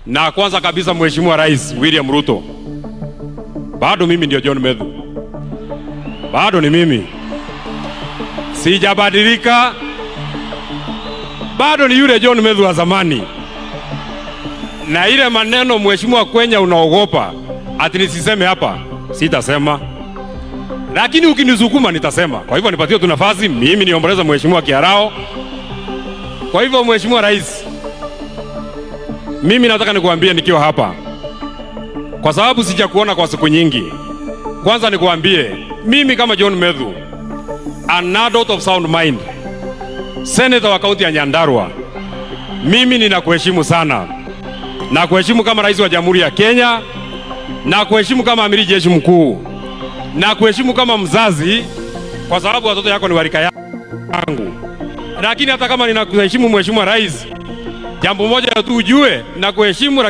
Na kwanza kabisa Mheshimiwa Rais William Ruto, bado mimi ndio John Medhu, bado ni mimi, sijabadilika, bado ni yule John Medhu wa zamani. Na ile maneno Mheshimiwa Kwenya unaogopa ati nisiseme hapa, sitasema, lakini ukinisukuma nitasema. Kwa hivyo nipatie tu nafasi mimi niomboleza Mheshimiwa Kiarao. Kwa hivyo Mheshimiwa Rais, mimi nataka nikuambie nikiwa hapa, kwa sababu sijakuona kwa siku nyingi. Kwanza nikuambie mimi kama John Medhu, an adult of sound mind, senator wa kaunti ya Nyandarua, mimi ninakuheshimu sana, na kuheshimu kama rais wa Jamhuri ya Kenya, na kuheshimu kama amiri jeshi mkuu, na kuheshimu kama mzazi, kwa sababu watoto yako ni warika yangu. Lakini hata kama ninakuheshimu Mheshimiwa Rais, jambo moja tu ujue, na kuheshimu